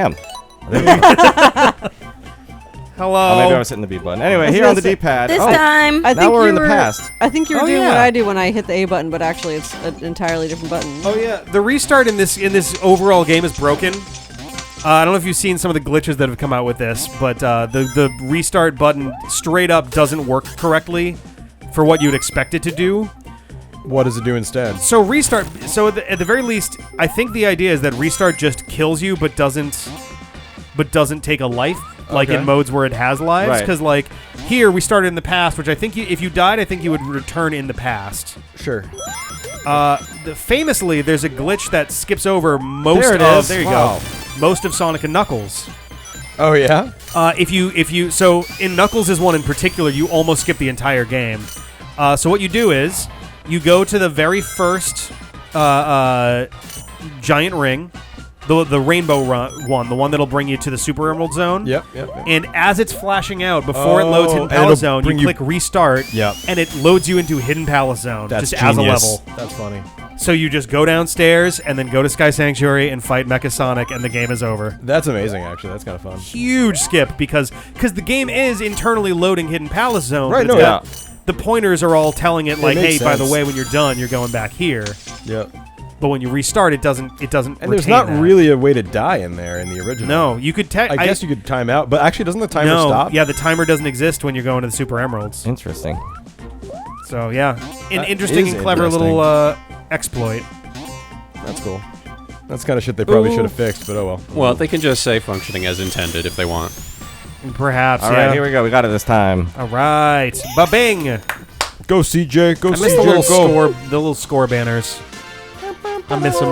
am. Hello. Oh, maybe I was hitting the B button. Anyway, here on the D-pad. This time. I now think we're you in the were- past. I think you were Oh, doing yeah. what I do when I hit the A button, but actually it's an entirely different button. Oh yeah, the restart in this overall game is broken. I don't know if you've seen some of the glitches that have come out with this, but the restart button straight up doesn't work correctly for what you'd expect it to do. What does it do instead? So restart. So at the very least, I think the idea is that restart just kills you, but doesn't take a life like Okay. in modes where it has lives. Right. Because like here we started in the past, which I think if you died, I think you would return in the past. Sure. Famously, there's a glitch that skips over most There it of. is. There you Wow. go. Most of Sonic and Knuckles. Oh, yeah? If you so in Knuckles' one in particular, you almost skip the entire game. So what you do is you go to the very first giant ring, the rainbow one, the one that'll bring you to the Super Emerald Zone. Yep. And as it's flashing out, before it loads Hidden and it'll Palace Zone, bring you click Restart, Yep. and it loads you into Hidden Palace Zone, That's just genius. as a level. That's funny. So you just go downstairs and then go to Sky Sanctuary and fight Mecha Sonic, and the game is over. That's amazing, actually. That's kind of fun. Huge skip because the game is internally loading Hidden Palace Zone. Right, but no, it's got- the pointers are all telling it like, makes hey, by the sense. way, when you're done, you're going back here. Yep. But when you restart, it doesn't. And there's retain not that. really a way to die in there in the original. No, you could. I guess you could time out, but actually, doesn't the timer no, stop? yeah, the timer doesn't exist when you're going to the Super Emeralds. Interesting. So yeah, an That interesting is and clever interesting. little exploit. That's cool. That's kind of shit they probably Ooh. should have fixed, but oh well. Well, they can just say functioning as intended if they want. Perhaps. All yeah. right, here we go. We got it this time. All right, ba-bing! Go CJ, go I CJ, miss the little go. the little score banners. I miss them.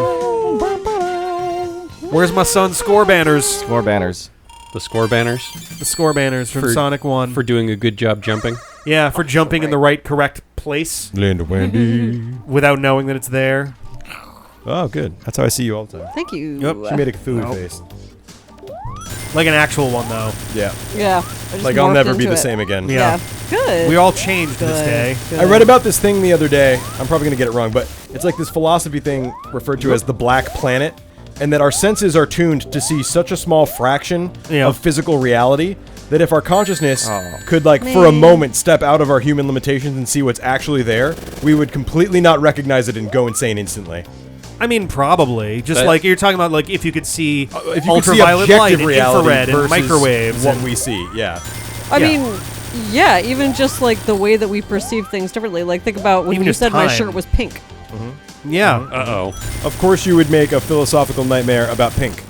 Where's my son's score banners? Score banners. The score banners The score banners from For- Sonic 1. for doing a good job jumping. Yeah, for jumping in the right correct place Linda Wendy. without knowing that it's there. Oh, good. That's how I see you all the time. Thank you. Yep. She made a Cthulhu Nope. face. Like an actual one, though. Yeah. Yeah. I just Like I'll morphed never be into the it. same again. Yeah. Good. We all changed this day. Good. I read about this thing the other day. I'm probably going to get it wrong, but it's like this philosophy thing referred to as the black planet, and that our senses are tuned to see such a small fraction Yeah. of physical reality that if our consciousness Oh. could, like, for a moment step out of our human limitations and see what's actually there, we would completely not recognize it and go insane instantly. I mean, probably. Just That- like you're talking about, like if you could see If you could see ultraviolet light objective and reality infrared and versus microwaves. what and- we see, yeah. I Yeah. mean, yeah, even just like the way that we perceive things differently. Like, think about when Even you just said my time. shirt was pink. yeah. Uh-oh. Of course you would make a philosophical nightmare about pink.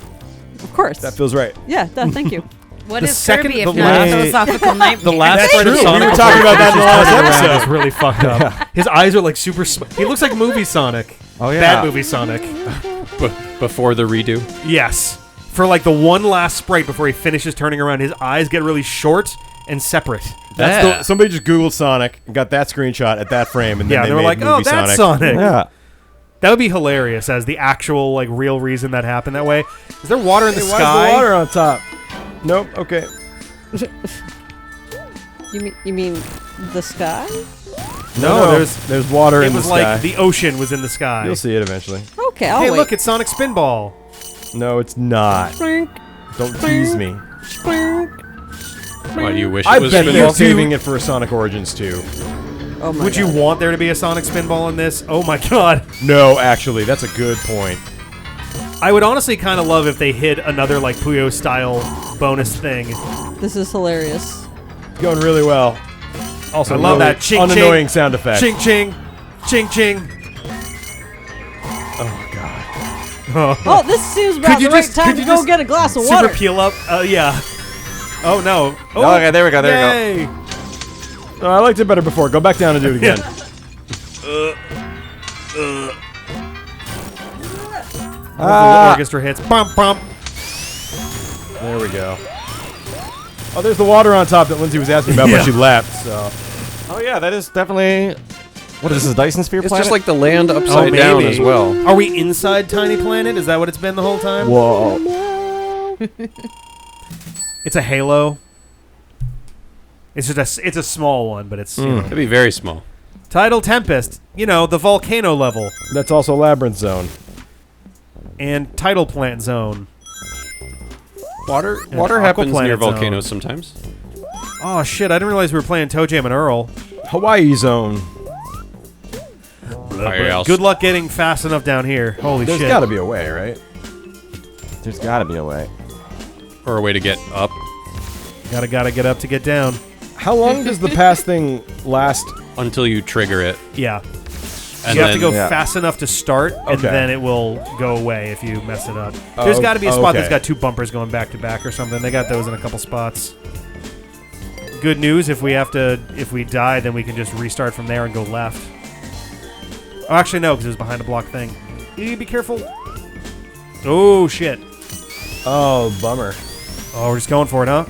Of course. That feels right. Yeah, thank you. What The is second- Kirby the if not a last- philosophical nightmare? The last That's part of true. Sonic We were talking about that in the last turning around episode. is really fucked up. His eyes are like super. He looks like movie Sonic. Oh, yeah. Bad movie Sonic. Before the redo. Yes. For like the one last sprite before he finishes turning around, his eyes get really short and separate. That's Yeah. somebody just Googled Sonic and got that screenshot at that frame, and then Yeah, they they were made like, movie "Oh, that's Sonic. Sonic." Yeah. That would be hilarious as the actual like real reason that happened that way. Is there water in the Hey, sky? why is the water on top? Nope. Okay. You mean the sky? No, there's water It in the was sky. like the ocean was in the sky. You'll see it eventually. Okay, I'll Hey, wait. look, it's Sonic Spinball. No, it's not. Squink, Don't tease me. squink. Why do you wish it I've was been Spinball? saving it for a Sonic Origins too. Oh my Would you God. want there to be a Sonic Spinball in this? Oh my god. No, actually, that's a good point. I would honestly kind of love if they hid another like Puyo style bonus thing. This is hilarious. Going really well. Also, I love really that ching, unannoying ching. sound effect. Ching ching. Ching ching. Oh god. Oh, this seems about Could you the right just- time could to you go just get a glass of Super water. peel up. Yeah. Oh no. Oh, Oh, okay, there we go, there yay. No, I liked it better before. Go back down and do it again. The orchestra hits. Bump bump. There we go. Oh, there's the water on top that Lindsay was asking about, but she left. So Oh, yeah, that is definitely... What is this, Dyson Sphere It's planet? just like the land upside down maybe. as well. Are we inside Tiny Planet? Is that what it's been the whole time? whoa. It's a halo. It's just it's a small one, but it's you know. It'd be very small. Tidal Tempest. You know, the volcano level That's also Labyrinth Zone. and Tidal Plant Zone. Water Aqua happens near Planet Zone. volcanoes sometimes. Oh shit! I didn't realize we were playing Toe Jam and Earl. Hawaii Zone. Good luck getting fast enough down here. Holy There's shit! got to be a way, right? There's got to be a way. Or a way to get up. Gotta get up to get down. How long does the pass thing last? Until you trigger it. Yeah. And You have to then- go fast enough to start, and Okay. then it will go away if you mess it up. There's got to be a spot that's got 2 bumpers going back to back or something. They got those in a couple spots. Good news, if we die, then we can just restart from there and go left. Oh, actually, no, because it was behind a block thing. You need to be careful. Oh, shit. Oh, bummer. Oh, we're just going for it, huh?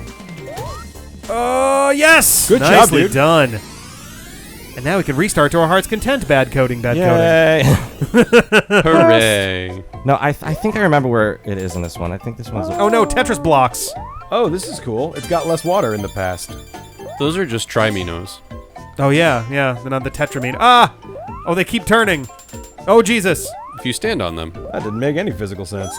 Oh, yes! Good job, Nicely dude. done. And now we can restart to our heart's content, bad coding. Yay! Hooray. No, I think I remember where it is in this one. I think this one's... Oh, no, Tetris blocks. Oh, this is cool. It's got less water in the past. Those are just Triminos. Oh, yeah, they're not the Tetramine. Ah! Oh, they keep turning. Oh, Jesus. If you stand on them. That didn't make any physical sense.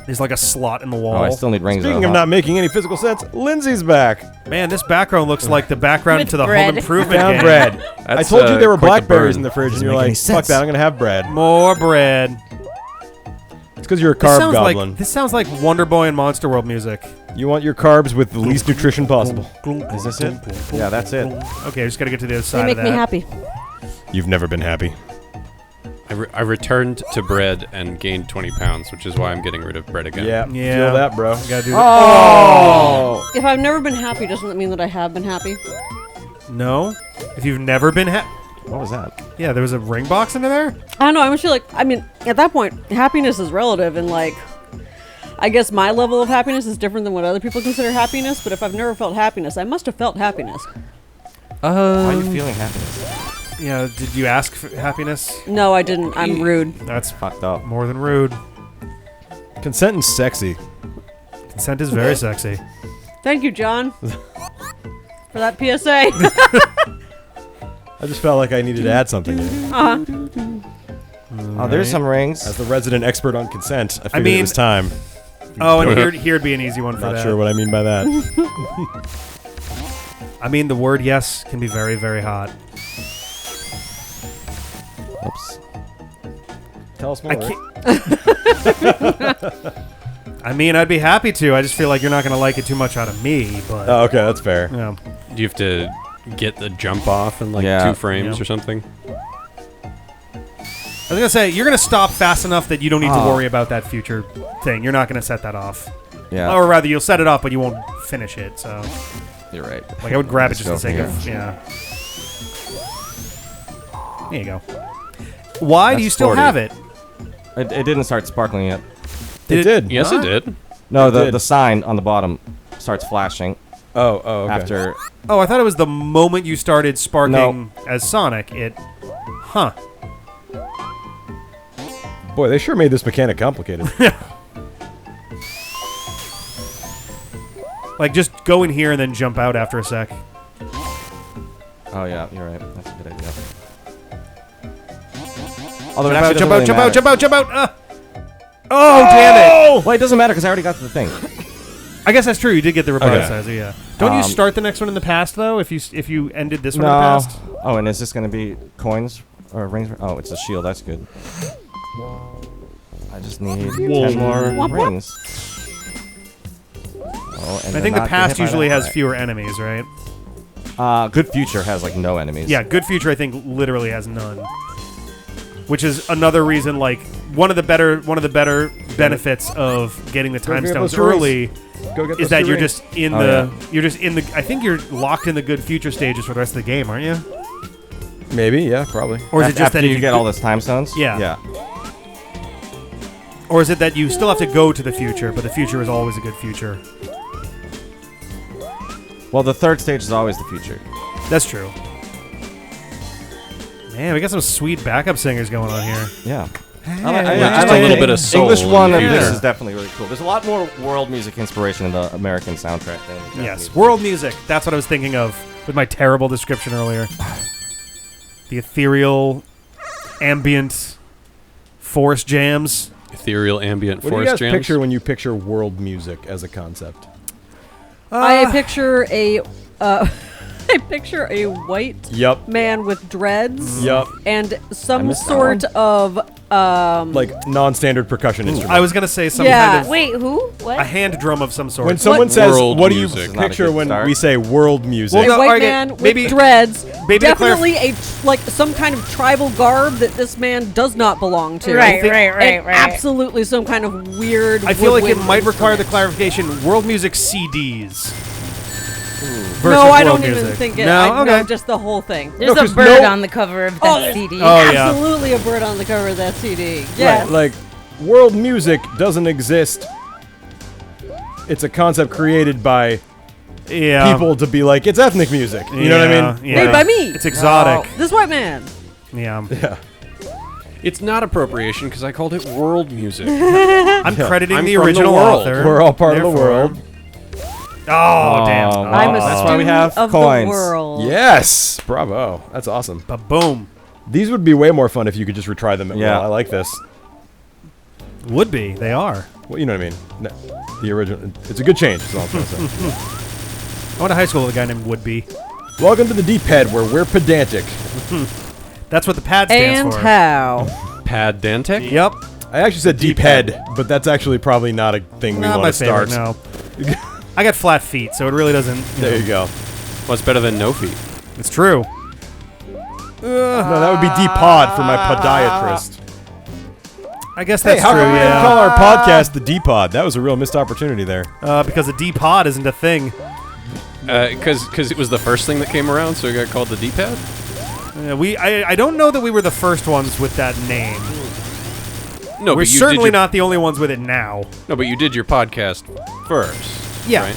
There's like a slot in the wall. Oh, I still need rings. Speaking though, of huh? not making any physical sense, Lindsay's back. Man, this background looks like the background With to the bread. Home Improvement Down game. bread. I That's, told you there were quite the blackberries burn. in the fridge, and Doesn't you're make any like, fuck sense. that, I'm going to have bread. More bread. It's because you're a This carb sounds goblin. this sounds like Wonder Boy and Monster World music. You want your carbs with the least nutrition possible. Is this it? Yeah, that's it. Okay, I just gotta get to the other They side make of me that. happy. You've never been happy. I returned to bread and gained 20 pounds, which is why I'm getting rid of bread again. Yeah, Yeah. feel that, bro. Gotta do Oh! If I've never been happy, doesn't that mean that I have been happy? No? If you've never been What was that? Yeah, there was a ring box under there? I don't know. I'm sure, I mean, at that point, happiness is relative, and I guess my level of happiness is different than what other people consider happiness. But if I've never felt happiness, I must have felt happiness. Why are you feeling happiness? Yeah, did you ask for happiness? No, I didn't. I'm rude. That's Fucked up. more than rude. Consent is sexy. Consent is very sexy. Thank you, John, for that PSA. I just felt like I needed to add something in. Oh, there's some rings. As the resident expert on consent, I figured mean- it was time. Oh, and here'd be an easy one for Not that. sure what I mean by that. I mean, the word yes can be very, very hot. Oops. Tell us more. I Rick. can't. I mean, I'd be happy to. I just feel like you're not going to like it too much out of me, but... Oh, okay, that's fair. yeah. Do you have to get the jump off in like Yeah. 2 frames Yeah. or something? I was going to say, you're going to stop fast enough that you don't need to worry about that future thing. You're not going to set that off. Yeah, Or rather, you'll set it off, but you won't finish it, so... you're right. Like, I would grab it Let's just for the go sake from of... Yeah. There you go. Why do That's you still 40. have it? It didn't start sparkling yet. It did. Yes, What? it did. No, It the did. the sign on the bottom starts flashing Oh, okay. after. Oh, I thought it was the moment you started sparking as Sonic. Huh. Boy, they sure made this mechanic complicated. Like, just go in here and then jump out after a sec. Oh yeah, you're right. That's a good idea. Although it actually Jump doesn't out, really jump out, matter. jump out, jump out! Oh, damn it! Well, it doesn't matter because I already got to the thing. I guess that's true. You did get the Okay. reprocessor, yeah. Don't you start the next one in the past, though, if you ended this one in the No. past? Oh, and is this going to be coins or rings? Oh, it's a shield. That's good. I just need 10 more rings. Oh, and I think the not get past hit by usually that. has fewer enemies, right? Good Future has like no enemies. Yeah, Good Future I think literally has none. Which is another reason, like, one of the better benefits of getting the time get stones those rings. early Go get is those that two you're rings. just in Oh, I think you're locked in the Good Future stages for the rest of the game, aren't you? Maybe, yeah, probably. Or is it just after that if you get all those time stones? Yeah. Yeah. or is it that you still have to go to the future, but the future is always a good future? Well, the third stage is always the future. That's true. Man, we got some sweet backup singers going on here. Yeah. just a little bit of soul English in one the of this future. is definitely really cool. There's a lot more world music inspiration in the American soundtrack than the Yes, Japanese. world music. That's what I was thinking of with my terrible description earlier. The ethereal, ambient forest jams. ethereal ambient What do you forest guys jams. picture when you picture world music as a concept? I picture a I picture a white Yep. man with dreads Yep. and some missed that sort of Like non-standard percussion instrument. I was gonna say some Yeah. kind of Wait, who? What? a hand drum of some sort. when someone says, World "What do you music. Not a picture good when start. we say world music?" Well, a no, white okay, man maybe- with dreads. maybe to Definitely like some kind of tribal garb that this man does not belong to. Right, right, And right. absolutely some kind of weird. I feel like it woodwind might require the instrument. clarification. World music CDs. No, versus I world don't even music. think it. No, okay. No, just the whole thing. There's No, 'cause a bird no- on the cover of Oh, that CD. Oh, yeah. Absolutely a bird on the cover of that CD. Yes. Right, like world music doesn't exist. It's a concept created by Yeah. people to be like, it's ethnic music. You know what I mean? Yeah. Made by me. It's exotic. This white man. Yeah. Yeah. It's not appropriation because I called it world music. I'm crediting I'm the from the original world. author. We're all part of the Therefore- world. Oh, damn. I'm a That's why we student have of coins. the world. Yes! Bravo. That's awesome. Boom. These would be way more fun if you could just retry them at Yeah. will. I like this. Would be. They are. Well, you know what I mean. No, the original. It's a good change, is all I'm trying to say. I went to high school with a guy named Woodby. Welcome to the Deep Head, where we're pedantic. That's what the pad stands And for. how? Pad Dante? Yep. I actually said Deep Head, but that's actually probably not a thing we Not want my to start. favorite, no. I got flat feet, so it really doesn't. There you go. What's better than no feet? It's true. No, that would be D-Pod for my podiatrist. I guess Hey, that's how true, come we didn't yeah. call our podcast the D-Pod? That was a real missed opportunity there. Because a D-pod isn't a thing. Because it was the first thing that came around, so it got called the D-pad? I don't know that we were the first ones with that name. No, We're but you certainly did your, not the only ones with it now. No, but you did your podcast first. Yeah. Right?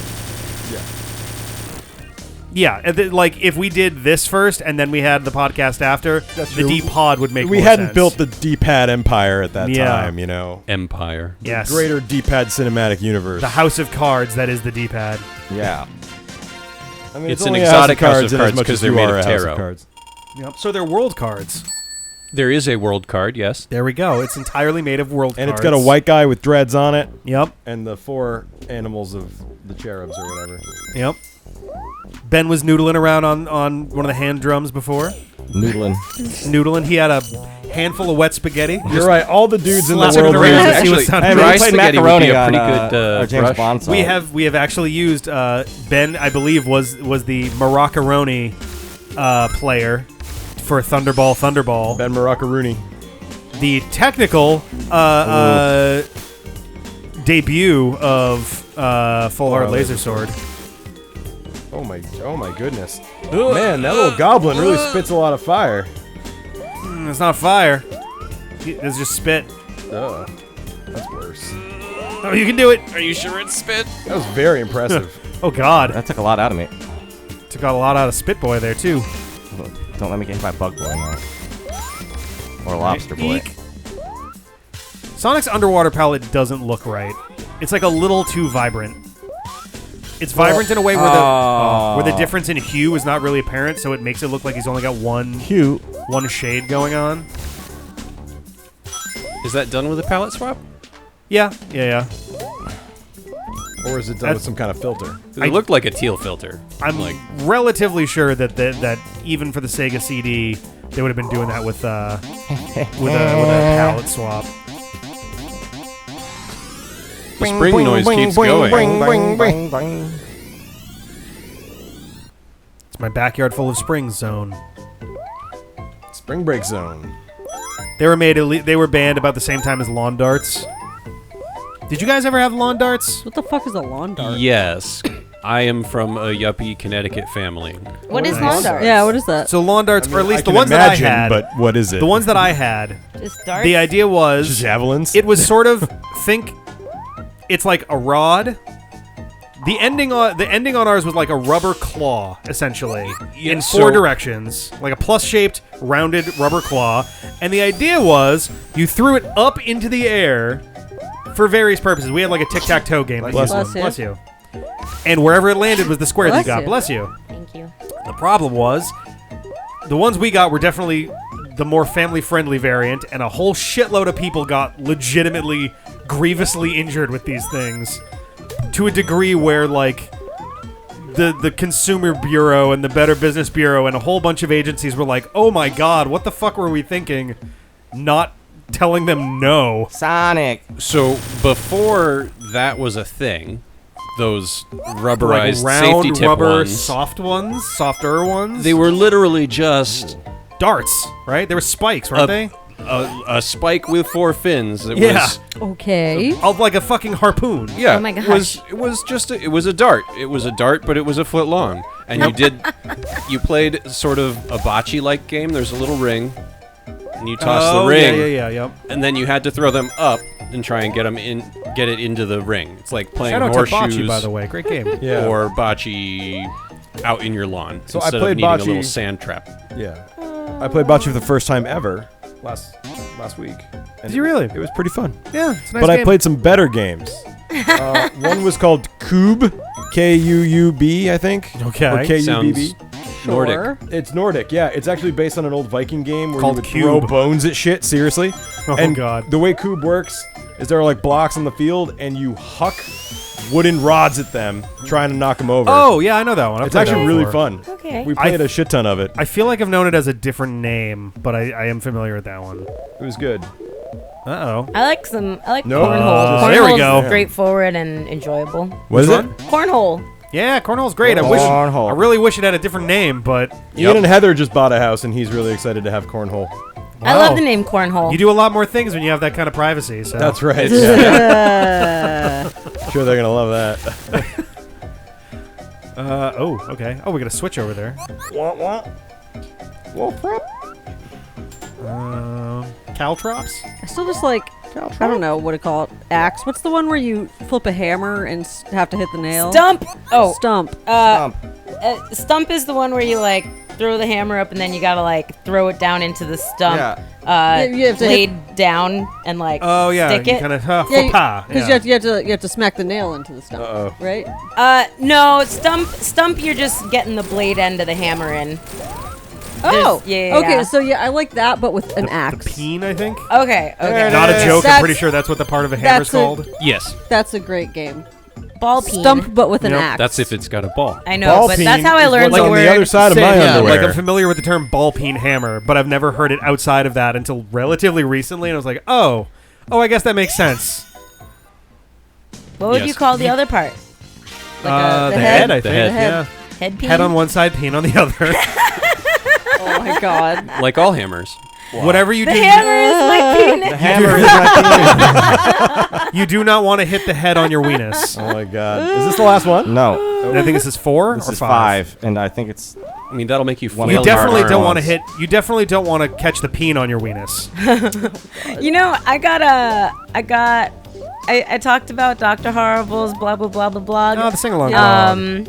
Yeah, like if we did this first and then we had the podcast after, the true. D-pod would make We more hadn't sense. built the D-Pad empire at that Yeah. time, you know. Empire. Yes. Greater D-Pad cinematic universe. The house of cards that is the D-pad. Yeah. I mean, It's it's an only exotic a house house of of cards in as cards much 'cause as they're you made are of a house tarot. of cards. Yep. So they're world cards. There is a world card, yes. There we go. It's entirely made of world And cards. it's got a white guy with dreads on it, Yep. and the 4 animals of the cherubs or whatever. Yep. Ben was noodling around on one of the hand drums before. Noodling. Noodling. He had a handful of wet spaghetti. You're right. All the dudes in the slapping world it around music. to see what Actually, sounded Hey, good. we dry played spaghetti would be macaroni a on pretty good our James brush. Bond song. We have actually used Ben. I believe was the Maraccaroni player for Thunderball. Ben Maraccaroni. The technical debut of Full Heart Laser Sword. Oh my goodness. Man, that little goblin really spits a lot of fire. It's not fire. It's just spit. Ugh. That's worse. Oh, you can do it. Are you sure it's spit? That was very impressive. Oh God, That took a lot out of me. took out a lot out of Spit Boy there too. Don't let me get hit by Bug Boy now. Or Lobster Boy. Eek. Sonic's underwater palette doesn't look right. It's like a little too vibrant. It's vibrant in a way where the difference in hue is not really apparent, so it makes it look like he's only got one shade going on. Is that done with a palette swap? Yeah. Or is it done with some kind of filter? It looked like a teal filter. I'm like relatively sure that even for the Sega CD, they would have been doing that with a palette swap. the spring noise keeps going. It's my backyard full of springs zone. Spring Break Zone. They were banned about the same time as lawn darts. Did you guys ever have lawn darts? What the fuck is a lawn dart? Yes. I am from a yuppie Connecticut family. What is Nice. lawn darts? Yeah, what is that? So lawn darts, or at least I the can ones that I imagine, had. but what is it? The ones that I had, Just darts? the idea was javelins? it was sort of it's like a rod. The ending on ours was like a rubber claw, essentially, in four directions, like a plus-shaped, rounded rubber claw. And the idea was you threw it up into the air for various purposes. We had like a tic-tac-toe game. Bless you. And wherever it landed was the square that you Bless got. you. Bless you. Thank you. The problem was, the ones we got were definitely the more family-friendly variant, and a whole shitload of people got legitimately grievously injured with these things to a degree where, like, the Consumer Bureau and the Better Business Bureau and a whole bunch of agencies were like, oh my god, what the fuck were we thinking? Not telling them no. Sonic. So before that was a thing, those rubberized Like round safety tip rubber, ones, softer ones. they were literally just darts, right? They were spikes, weren't they? a spike with 4 fins. It Yeah. was, Okay. Of like a fucking harpoon. yeah. Oh my It was a dart. It was a dart, but it was a foot long. And you played sort of a bocce-like game. There's a little ring, and you toss the ring. Yep. And then you had to throw them up and try and get it into the ring. It's like playing Shout out to horseshoes Bocce, by the way. Great game. Yeah. or bocce out in your lawn So I instead played of needing a bocce- little sand trap. Yeah. I played bocce for the first time ever last week. And Did you really? It was pretty fun. Yeah, it's a nice But game. I played some better games. One was called Kube, Kuub, I think. Okay. Or Kubb. Sounds Nordic. Sure. It's Nordic, yeah. It's actually based on an old Viking game where Called you would throw Cube. bones at shit, seriously. Oh, and God. the way Kube works is there are like blocks on the field and you huck wooden rods at them trying to knock them over. Oh, yeah, I know that one. I've it's played actually that really before. fun. Okay. We played a shit ton of it. I feel like I've known it as a different name, but I am familiar with that one. It was good. Uh-oh. I like Nope. cornhole. There we Cornhole's go. straightforward and enjoyable. What is it? Cornhole. Yeah, Cornhole's great. Cornhole. I really wish it had a different name, but Ian and Heather just bought a house and he's really excited to have cornhole. I wow. love the name cornhole. You do a lot more things when you have that kind of privacy. So. That's right. Yeah. Sure, they're gonna love that. Oh, okay. Oh, we got a switch over there. Caltrops? I still just like, I don't know what to call it. Axe. What's the one where you flip a hammer and have to hit the nail? Stump. Oh, Stump. stump is the one where you like throw the hammer up and then you gotta like throw it down into the stump. You have to laid down and like Oh, yeah. stick you it. kind of Yeah, because yeah. you have to smack the nail into the stump, Uh-oh. right? No, stump. You're just getting the blade end of the hammer in. Oh, yeah, okay. yeah. So yeah, I like that, but with an axe. The Peen, I think. Okay. Not a joke. I'm That's- pretty sure that's what the part of a hammer's that's a- called. Yes, That's a great game. Ball peen. Stump, but with an Yep, axe. that's if it's got a ball. I know, Ball but peen that's how I is learned what's the on word. the other side of my Yeah, underwear. like I'm familiar with the term ball peen hammer, but I've never heard it outside of that until relatively recently, and I was like, oh, I guess that makes sense. What would Yes. you call the other part? Like The the head, I The think. head. Yeah. Head peen. Head on one side, peen on the other. Oh my god. Like all hammers. Whatever you The do, hammer is my penis. The hammer is my you do not want to hit the head on your weenus. Oh my god. Is this the last one? penis. No, And I think this is 4 this or is 5. 5, and I think it's I mean, that'll make you One feel of You those definitely hard don't want to ones. hit. You definitely don't want to catch the peen on your weenus. You know, I talked about Dr. Horrible's blah blah blah blah blog. Oh, the sing along.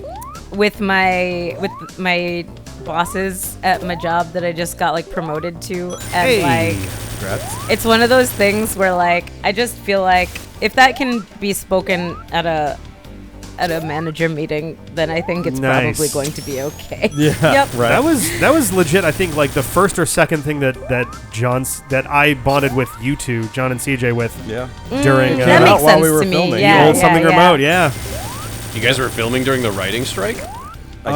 With my bosses at my job that I just got like promoted to, and Hey. like it's one of those things where like I just feel like if that can be spoken at a manager meeting, then I think it's Nice. probably going to be okay. Yeah. Yep. Right. That was legit. I think like the first or second thing that I bonded with you two, John and CJ, with Yeah. during That Came makes out while sense we were to me. filming. Yeah, the old yeah, something yeah. remote. Yeah. You guys were filming during the writing strike? I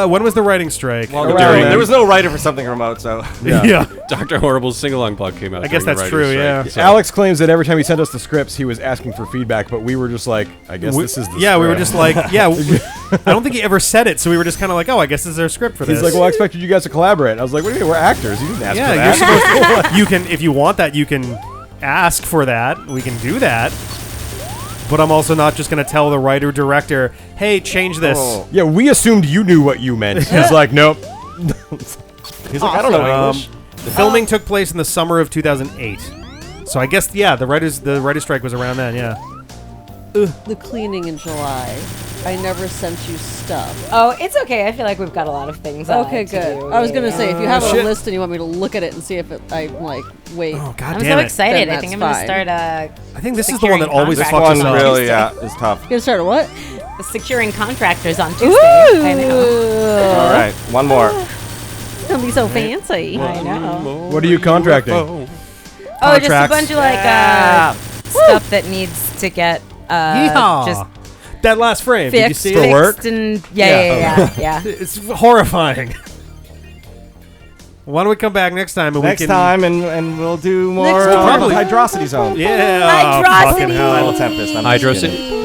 guess. When was the writing strike? well, Around during, then. there was no writer for something remote, so yeah. Dr. Horrible's sing-along blog came out. I guess during the that's writing true, yeah. strike, so- Alex claims that every time he sent us the scripts, he was asking for feedback, but we were just like, I guess this is the Yeah, we were script. just like, I don't think he ever said it, so we were just kind of like, oh, I guess this is our script for this. He's like, well, I expected you guys to collaborate. And I was like, what do you mean? We're actors. You didn't ask for yeah, that. you're supposed to. You can, if you want that, you can ask for that. We can do that. But I'm also not just going to tell the writer director, hey, change this. Oh. Yeah, we assumed you knew what you meant. He's like, nope. He's like, I don't know English. The filming took place in the summer of 2008. So I guess, yeah, the writer's strike was around then, yeah. The cleaning in July. I never sent you stuff. Oh, it's okay. I feel like we've got a lot of things. Okay, to good. do. I was gonna say if you have a shit. list and you want me to look at it and see if I'm like, wait. Oh, God I'm damn so it. excited. Then I think I'm that's gonna start I think this is the one that securing always this contracts. fucks one us up. really is tough. You gonna start a what? securing contractors on Tuesday. I know. All right, one more. gonna be so fancy. I know. What are you contracting? Oh, just a Contracts. bunch of like stuff that needs to get Yeehaw. just That last frame, did you fixed, see For it? work? and yeah. It's horrifying. Why don't we come back next time and Next we can time, and we'll do more Next time. Probably. Hydrosity Zone. Yeah, Hydrosity. fucking hell. Tidal Tempest. I'm just Hydro kidding. City.